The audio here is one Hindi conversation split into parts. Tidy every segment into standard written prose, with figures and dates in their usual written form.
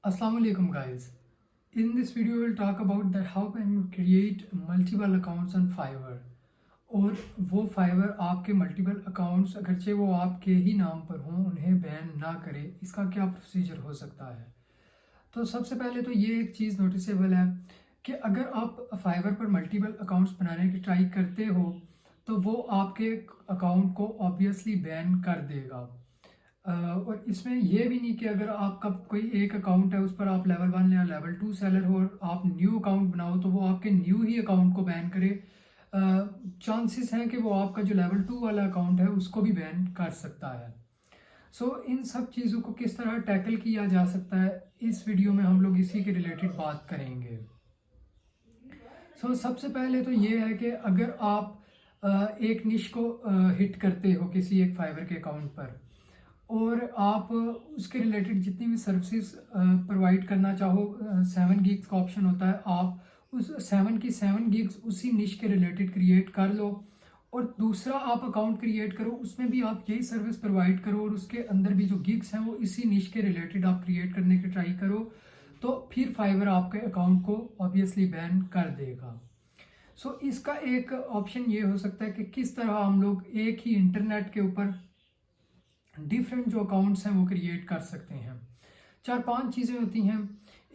Assalamu alaikum guys. In this video we'll talk about that how can you create multiple accounts on Fiverr और वो Fiverr आपके मल्टीपल अकाउंट्स अगरचे वो आपके ही नाम पर हों उन्हें बैन ना करे, इसका क्या प्रोसीजर हो सकता है। तो सबसे पहले तो ये एक चीज़ नोटिसेबल है कि अगर आप Fiverr पर मल्टीपल अकाउंट्स बनाने की ट्राई करते हो तो वो आपके अकाउंट को ऑब्वियसली बैन कर देगा। और इसमें ये भी नहीं कि अगर आपका कोई एक अकाउंट है उस पर आप लेवल 1 या लेवल 2 सेलर हो और आप न्यू अकाउंट बनाओ तो वो आपके न्यू ही अकाउंट को बैन करे। चांसेस हैं कि वो आपका जो लेवल 2 वाला अकाउंट है उसको भी बैन कर सकता है। इन सब चीज़ों को किस तरह टैकल किया जा सकता है इस वीडियो में हम लोग इसी के रिलेटेड बात करेंगे। सबसे पहले तो ये है कि अगर आप एक निश को हिट करते हो किसी एक फाइवर के अकाउंट पर और आप उसके रिलेटेड जितनी भी सर्विसेज प्रोवाइड करना चाहो, 7 गिग्स का ऑप्शन होता है, आप उस 7 गिग्स उसी निश के रिलेटेड क्रिएट कर लो और दूसरा आप अकाउंट क्रिएट करो, उसमें भी आप यही सर्विस प्रोवाइड करो और उसके अंदर भी जो गिग्स हैं वो इसी निश के रिलेटेड आप क्रिएट करने की ट्राई करो, तो फिर फाइवर आपके अकाउंट को ऑब्वियसली बैन कर देगा। इसका एक ऑप्शन ये हो सकता है कि किस तरह हम लोग एक ही इंटरनेट के ऊपर डिफरेंट जो अकाउंट्स हैं वो क्रिएट कर सकते हैं। 4-5 चीज़ें होती हैं।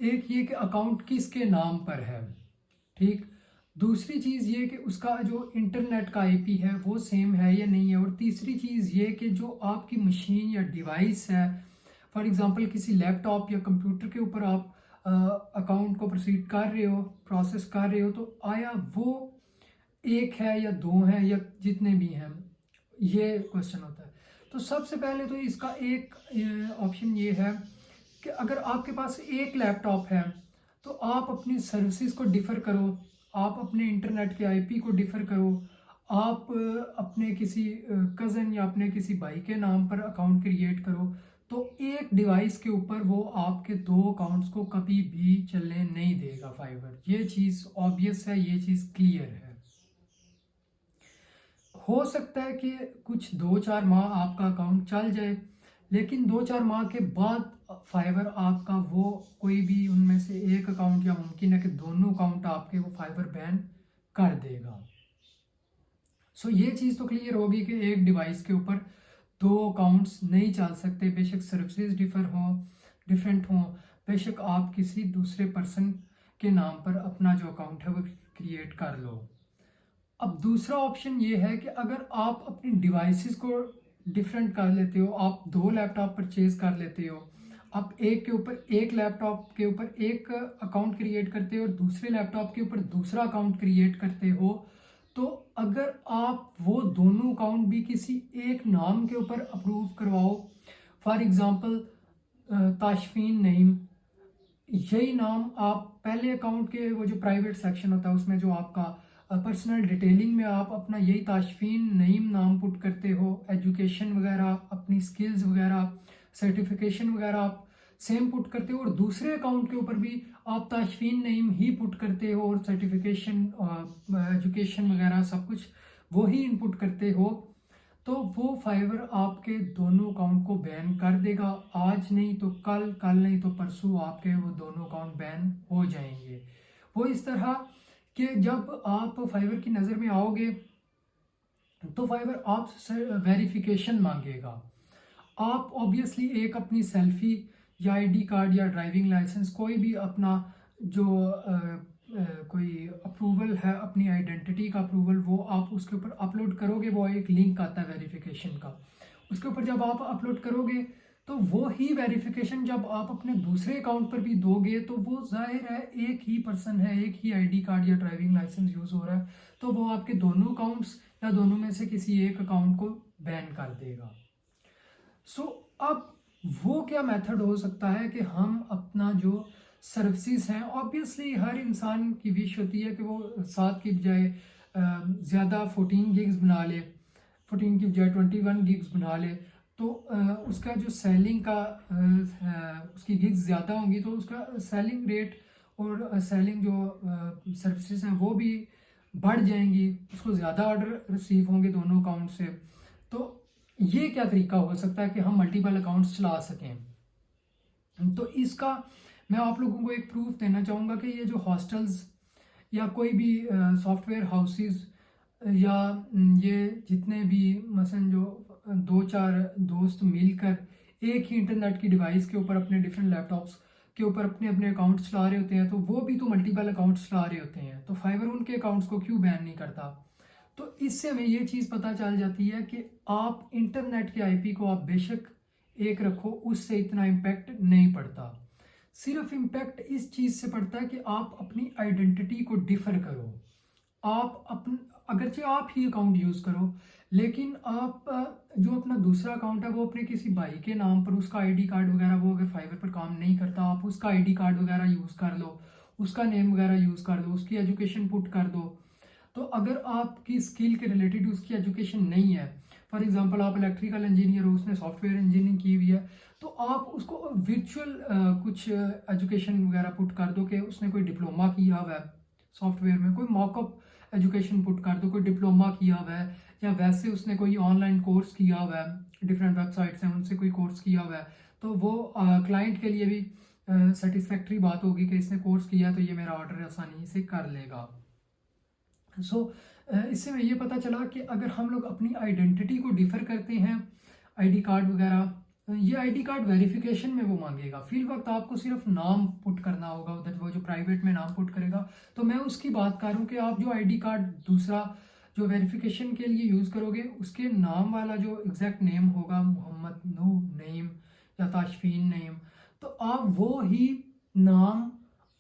एक ये कि अकाउंट किसके नाम पर है, ठीक। दूसरी चीज़ ये कि उसका जो इंटरनेट का आईपी है वो सेम है या नहीं है। और तीसरी चीज़ ये कि जो आपकी मशीन या डिवाइस है, फॉर एग्जांपल किसी लैपटॉप या कंप्यूटर के ऊपर आप अकाउंट को प्रोसीड कर रहे हो, प्रोसेस कर रहे हो, तो आया वो एक है या दो हैं या जितने भी हैं, ये क्वेश्चन होता है। तो सबसे पहले तो इसका एक ऑप्शन ये है कि अगर आपके पास एक लैपटॉप है तो आप अपनी सर्विसेज को डिफ़र करो, आप अपने इंटरनेट के आईपी को डिफ़र करो, आप अपने किसी कज़न या अपने किसी भाई के नाम पर अकाउंट क्रिएट करो, तो एक डिवाइस के ऊपर वो आपके 2 अकाउंट्स को कभी भी चलने नहीं देगा फाइवर। ये चीज़ ऑब्वियस है, ये चीज़ क्लियर है। हो सकता है कि कुछ 2-4 माह आपका अकाउंट चल जाए, लेकिन 2-4 माह के बाद फाइवर आपका वो कोई भी उनमें से एक अकाउंट या मुमकिन है कि दोनों अकाउंट आपके वो फाइवर बैन कर देगा। ये चीज़ तो क्लियर होगी कि एक डिवाइस के ऊपर 2 अकाउंट्स नहीं चल सकते, बेशक सर्विसेज डिफरेंट हों, बेशक आप किसी दूसरे पर्सन के नाम पर अपना जो अकाउंट है वो क्रिएट कर लो। अब दूसरा ऑप्शन ये है कि अगर आप अपनी डिवाइसेस को डिफरेंट कर लेते हो, आप 2 लैपटॉप परचेज कर लेते हो, आप एक लैपटॉप के ऊपर एक अकाउंट क्रिएट करते हो और दूसरे लैपटॉप के ऊपर दूसरा अकाउंट क्रिएट करते हो, तो अगर आप वो दोनों अकाउंट भी किसी एक नाम के ऊपर अप्रूव करवाओ, फॉर एग्जांपल ताशफीन नईम, यही नाम आप पहले अकाउंट के वो जो प्राइवेट सेक्शन होता है उसमें जो आपका पर्सनल डिटेलिंग में आप अपना यही ताशफीन नईम नाम पुट करते हो, एजुकेशन वगैरह, अपनी स्किल्स वगैरह, सर्टिफिकेशन वगैरह आप सेम पुट करते हो और दूसरे अकाउंट के ऊपर भी आप ताशफीन नईम ही पुट करते हो और सर्टिफिकेशन, एजुकेशन वगैरह सब कुछ वो ही इनपुट करते हो, तो वो फाइवर आपके दोनों अकाउंट को बैन कर देगा। आज नहीं तो कल, कल नहीं तो परसों आपके वो दोनों अकाउंट बैन हो जाएंगे। वो इस तरह कि जब आप फाइवर की नज़र में आओगे तो फाइवर आपसे वेरिफिकेशन मांगेगा। आप ऑब्वियसली एक अपनी सेल्फी या आईडी कार्ड या ड्राइविंग लाइसेंस, कोई भी अपना जो कोई अप्रूवल है, अपनी आइडेंटिटी का अप्रूवल, वो आप उसके ऊपर अपलोड करोगे। वो एक लिंक आता है वेरिफिकेशन का, उसके ऊपर जब आप अपलोड करोगे तो वो ही वेरिफिकेशन जब आप अपने दूसरे अकाउंट पर भी दोगे तो वो जाहिर है एक ही पर्सन है, एक ही आईडी कार्ड या ड्राइविंग लाइसेंस यूज़ हो रहा है, तो वो आपके दोनों अकाउंट्स या दोनों में से किसी एक अकाउंट को बैन कर देगा। अब वो क्या मेथड हो सकता है कि हम अपना जो सर्विसेज हैं, ऑब्वियसली हर इंसान की विश होती है कि वो 7 की बजाय ज़्यादा 14 गिग्स बना ले, 14 की बजाय 21 गिग्स बना ले, तो उसका जो सेलिंग का उसकी गिग्स ज़्यादा होंगी तो उसका सेलिंग रेट और सेलिंग जो सर्विसेज हैं वो भी बढ़ जाएंगी, उसको ज़्यादा ऑर्डर रिसीव होंगे दोनों अकाउंट से। तो ये क्या तरीका हो सकता है कि हम मल्टीपल अकाउंट्स चला सकें। तो इसका मैं आप लोगों को एक प्रूफ देना चाहूँगा कि ये जो हॉस्टल्स या कोई भी सॉफ्टवेयर हाउसेस या ये जितने भी मसलन जो दो चार दोस्त मिलकर एक ही इंटरनेट की डिवाइस के ऊपर अपने डिफरेंट लैपटॉप्स के ऊपर अपने अपने अकाउंट चला रहे होते हैं, तो वो भी तो मल्टीपल अकाउंट चला रहे होते हैं, तो फाइवर उनके अकाउंट्स को क्यों बैन नहीं करता। तो इससे हमें ये चीज़ पता चल जाती है कि आप इंटरनेट के आईपी को आप बेशक एक रखो, उससे इतना इम्पैक्ट नहीं पड़ता। सिर्फ इम्पैक्ट इस चीज़ से पड़ता है कि आप अपनी आइडेंटिटी को डिफर करो। आप अपन अगरचे आप ही अकाउंट यूज़ करो, लेकिन आप जो अपना दूसरा अकाउंट है वो अपने किसी भाई के नाम पर, उसका आईडी कार्ड वगैरह वो अगर फाइवर पर काम नहीं करता, आप उसका आईडी कार्ड वगैरह यूज़ कर लो, उसका नेम वगैरह यूज़ कर दो, उसकी एजुकेशन पुट कर दो। तो अगर आपकी स्किल के रिलेटेड उसकी एजुकेशन नहीं है, फॉर एग्जांपल आप इलेक्ट्रिकल इंजीनियर हो, उसने सॉफ्टवेयर इंजीनियरिंग की हुई है, तो आप उसको वर्चुअल कुछ एजुकेशन वगैरह पुट कर दो कि उसने कोई डिप्लोमा किया हुआ है सॉफ्टवेयर में, कोई मॉकअप एजुकेशन पुट कर दो, कोई डिप्लोमा किया हुआ है, या वैसे उसने कोई ऑनलाइन कोर्स किया हुआ है, डिफरेंट वेबसाइट्स हैं उनसे कोई कोर्स किया हुआ है, तो वो क्लाइंट के लिए भी सेटिस्फैक्ट्री बात होगी कि इसने कोर्स किया तो ये मेरा ऑर्डर आसानी से कर लेगा। इससे में ये पता चला कि अगर हम लोग अपनी आइडेंटिटी को डिफर करते हैं, आईडी कार्ड वगैरह, ये आईडी कार्ड वेरिफिकेशन में वो मांगेगा, फिल वक्त आपको सिर्फ नाम पुट करना होगा उधर, वो जो प्राइवेट में नाम पुट करेगा। तो मैं उसकी बात कर रहा हूँ कि आप जो आईडी कार्ड दूसरा जो वेरिफिकेशन के लिए यूज़ करोगे, उसके नाम वाला जो एग्जैक्ट नेम होगा, मोहम्मद नूह नेम या ताशफीन नेम, तो आप वो ही नाम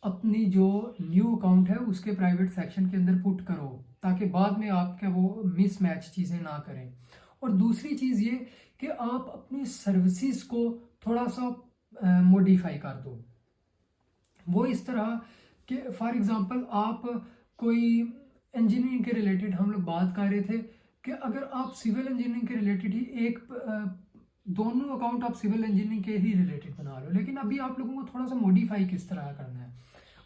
अपनी जो न्यू अकाउंट है उसके प्राइवेट सेक्शन के अंदर पुट करो, ताकि बाद में आपके वो मिसमैच चीज़ें ना करें। और दूसरी चीज़ ये कि आप अपनी सर्विसेज को थोड़ा सा मॉडिफाई कर दो। वो इस तरह कि फॉर एग्ज़ाम्पल आप कोई इंजीनियरिंग के रिलेटेड हम लोग बात कर रहे थे कि अगर आप सिविल इंजीनियरिंग के रिलेटेड ही दोनों अकाउंट आप सिविल इंजीनियरिंग के ही रिलेटेड बना लो, लेकिन अभी आप लोगों को थोड़ा सा मॉडिफाई किस तरह करना है,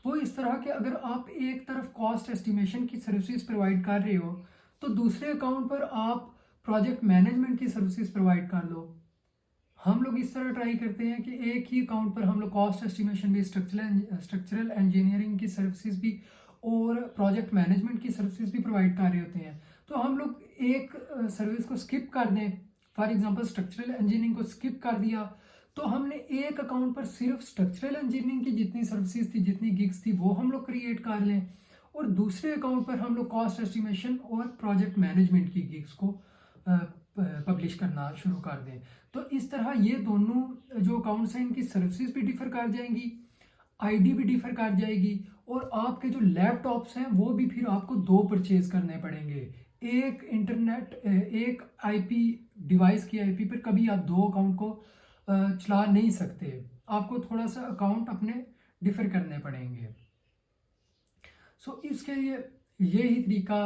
वो इस तरह के अगर आप एक तरफ कॉस्ट एस्टिमेशन की सर्विसेज प्रोवाइड कर रहे हो, तो दूसरे अकाउंट पर आप प्रोजेक्ट मैनेजमेंट की सर्विसेज प्रोवाइड कर लो। हम लोग इस तरह ट्राई करते हैं कि एक ही अकाउंट पर हम लोग कॉस्ट एस्टिमेशन भी, स्ट्रक्चरल इंजीनियरिंग की सर्विसेज भी और प्रोजेक्ट मैनेजमेंट की सर्विसेज भी प्रोवाइड कर रहे होते हैं। तो हम लोग एक सर्विस को स्किप कर दें, फॉर एग्जांपल स्ट्रक्चरल इंजीनियरिंग को स्किप कर दिया, तो हमने एक अकाउंट पर सिर्फ स्ट्रक्चरल इंजीनियरिंग की जितनी सर्विसेज थी, जितनी गिग्स थी, वो हम लोग क्रिएट कर लें, और दूसरे अकाउंट पर हम लोग कॉस्ट एस्टिमेशन और प्रोजेक्ट मैनेजमेंट की गिग्स को पब्लिश करना शुरू कर दें। तो इस तरह ये दोनों जो अकाउंट्स हैं इनकी सर्विसेज भी डिफर कर जाएंगी, आईडी भी डिफर कर जाएगी, और आपके जो लैपटॉप्स हैं वो भी फिर आपको दो परचेज करने पड़ेंगे। एक इंटरनेट एक आईपी डिवाइस की आईपी पर कभी आप दो अकाउंट को चला नहीं सकते, आपको थोड़ा सा अकाउंट अपने डिफर करने पड़ेंगे। सो इसके लिए यही तरीका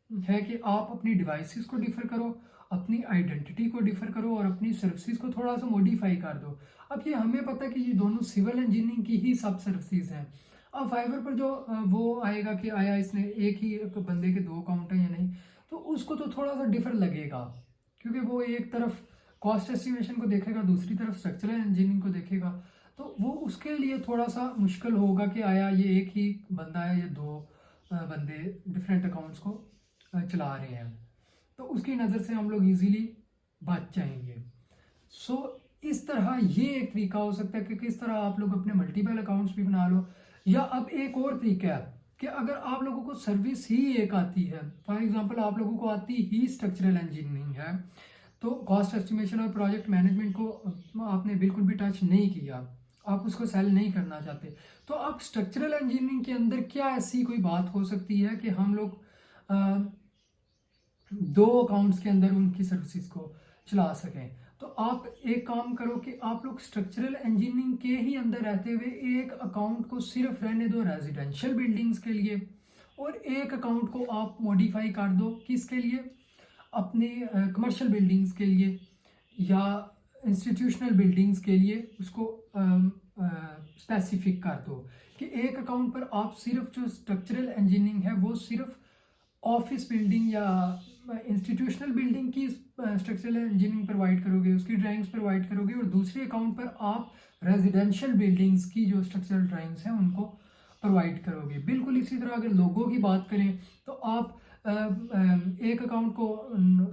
है कि आप अपनी डिवाइसेस को डिफर करो, अपनी आइडेंटिटी को डिफर करो और अपनी सर्विसेज को थोड़ा सा मॉडिफाई कर दो। अब ये हमें पता है कि ये दोनों सिविल इंजीनियरिंग की ही सब सर्विसेज हैं। अब फाइवर पर जो वो आएगा कि आया इसने एक ही बंदे के दो अकाउंट हैं या नहीं, तो उसको तो थोड़ा सा डिफर लगेगा, क्योंकि वो एक तरफ कॉस्ट एस्टिमेशन को देखेगा, दूसरी तरफ स्ट्रक्चरल इंजीनियरिंग को देखेगा, तो वो उसके लिए थोड़ा सा मुश्किल होगा कि आया ये एक ही बंदा है या दो बंदे डिफरेंट अकाउंट्स को चला रहे हैं, तो उसकी नज़र से हम लोग इजीली बच जाएंगे। सो इस तरह ये एक तरीका हो सकता है कि किस तरह आप लोग अपने मल्टीपल अकाउंट्स भी बना लो। या अब एक और तरीका है कि अगर आप लोगों को सर्विस ही एक आती है, फॉर एग्जांपल आप लोगों को आती ही स्ट्रक्चरल इंजीनियरिंग है, तो कॉस्ट एस्टिमेशन और प्रोजेक्ट मैनेजमेंट को आपने बिल्कुल भी टच नहीं किया, आप उसको सेल नहीं करना चाहते, तो अब स्ट्रक्चरल इंजीनियरिंग के अंदर क्या ऐसी कोई बात हो सकती है कि हम लोग दो अकाउंट्स के अंदर उनकी सर्विसेज को चला सकें। तो आप एक काम करो कि आप लोग स्ट्रक्चरल इंजीनियरिंग के ही अंदर रहते हुए एक अकाउंट को सिर्फ रहने दो रेजिडेंशियल बिल्डिंग्स के लिए, और एक अकाउंट को आप मॉडिफाई कर दो किसके लिए, अपने कमर्शियल बिल्डिंग्स के लिए या इंस्टीट्यूशनल बिल्डिंग्स के लिए उसको स्पेसिफिक कर दो कि एक अकाउंट पर आप सिर्फ जो स्ट्रक्चरल इंजीनियरिंग है वो सिर्फ ऑफिस बिल्डिंग या इंस्टीट्यूशनल बिल्डिंग की स्ट्रक्चरल इंजीनियरिंग प्रोवाइड करोगे, उसकी ड्राइंग्स प्रोवाइड करोगे, और दूसरे अकाउंट पर आप रेजिडेंशियल बिल्डिंग्स की जो स्ट्रक्चरल ड्राइंग्स हैं उनको प्रोवाइड करोगे। बिल्कुल इसी तरह अगर लोगो की बात करें तो आप एक अकाउंट को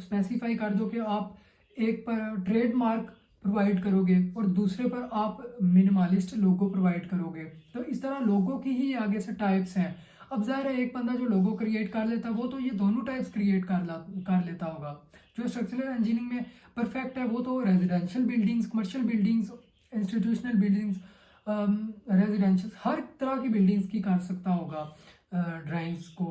स्पेसिफाई कर दो कि आप एक पर ट्रेडमार्क प्रोवाइड करोगे और दूसरे पर आप मिनिमलिस्ट लोगो प्रोवाइड करोगे। तो इस तरह लोगो की ही आगे से टाइप्स हैं। अब ज़ाहिर है एक बंदा जो लोगो क्रिएट कर लेता है वो तो ये दोनों टाइप्स क्रिएट कर लेता होगा। जो स्ट्रक्चरल इंजीनियरिंग में परफेक्ट है वो तो residential buildings, commercial buildings, institutional buildings, residential, हर तरह की बिल्डिंग्स की कर सकता होगा ड्राइंग्स को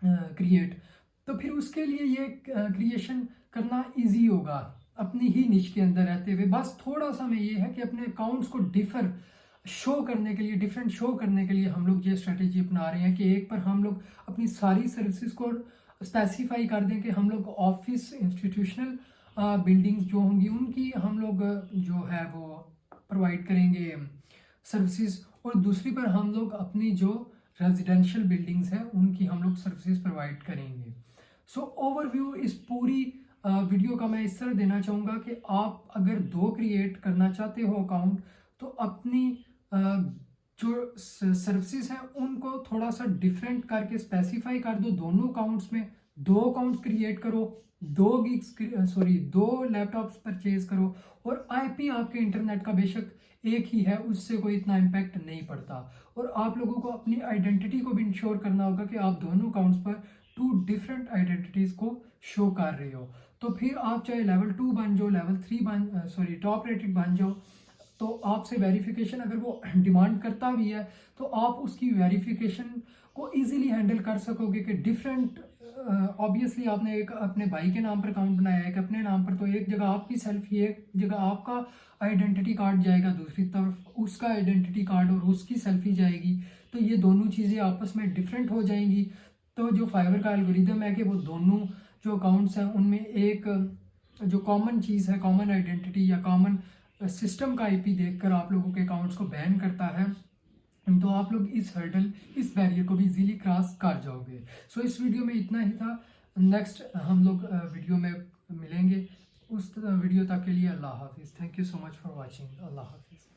क्रिएट। तो फिर उसके लिए ये क्रिएशन करना इजी होगा अपनी ही निश के अंदर रहते हुए। बस थोड़ा सा में ये है कि अपने अकाउंट्स को डिफर शो करने के लिए, डिफरेंट शो करने के लिए हम लोग ये स्ट्रेटेजी अपना रहे हैं कि एक पर हम लोग अपनी सारी सर्विसेज को स्पेसिफाई कर दें कि हम लोग ऑफिस, इंस्टीट्यूशनल बिल्डिंग्स जो होंगी उनकी हम लोग जो है वो प्रोवाइड करेंगे सर्विसेज, और दूसरी पर हम लोग अपनी जो रेजिडेंशियल बिल्डिंग्स हैं उनकी हम लोग सर्विसेज प्रोवाइड करेंगे। सो ओवरव्यू इस पूरी वीडियो का मैं इस तरह देना चाहूँगा कि आप अगर दो क्रिएट करना चाहते हो अकाउंट तो अपनी जो सर्विसेज हैं उनको थोड़ा सा डिफरेंट करके स्पेसिफाई कर दो। दोनों अकाउंट्स में दो अकाउंट्स क्रिएट करो, दो लैपटॉप्स परचेज करो, और आईपी आपके इंटरनेट का बेशक एक ही है, उससे कोई इतना इम्पैक्ट नहीं पड़ता। और आप लोगों को अपनी आइडेंटिटी को भी इंश्योर करना होगा कि आप दोनों अकाउंट्स पर टू डिफरेंट आइडेंटिटीज को शो कर रहे हो। तो फिर आप चाहे लेवल 2 बन जाओ, लेवल 3 बन टॉप रेटेड बन जाओ, तो आपसे वेरिफिकेशन अगर वो डिमांड करता भी है तो आप उसकी वेरिफिकेशन को इजीली हैंडल कर सकोगे कि डिफरेंट ऑब्वियसली आपने एक अपने भाई के नाम पर अकाउंट बनाया है, एक अपने नाम पर, तो एक जगह आपकी सेल्फी, एक जगह आपका आइडेंटिटी कार्ड जाएगा, दूसरी तरफ उसका आइडेंटिटी कार्ड और उसकी सेल्फी जाएगी। तो ये दोनों चीज़ें आपस में डिफरेंट हो जाएंगी। तो जो फाइवर का एल्गोरिदम है कि वो दोनों जो अकाउंट्स हैं उनमें एक जो कॉमन चीज़ है, कॉमन आइडेंटिटी या कॉमन सिस्टम का आईपी देखकर आप लोगों के अकाउंट्स को बैन करता है, तो आप लोग इस हर्डल, इस बैरियर को भी इजीली क्रॉस कर जाओगे। सो इस वीडियो में इतना ही था। नेक्स्ट हम लोग वीडियो में मिलेंगे। उस वीडियो तक के लिए अल्लाह हाफिज़। Thank you so much for watching. अल्लाह हाफिज़।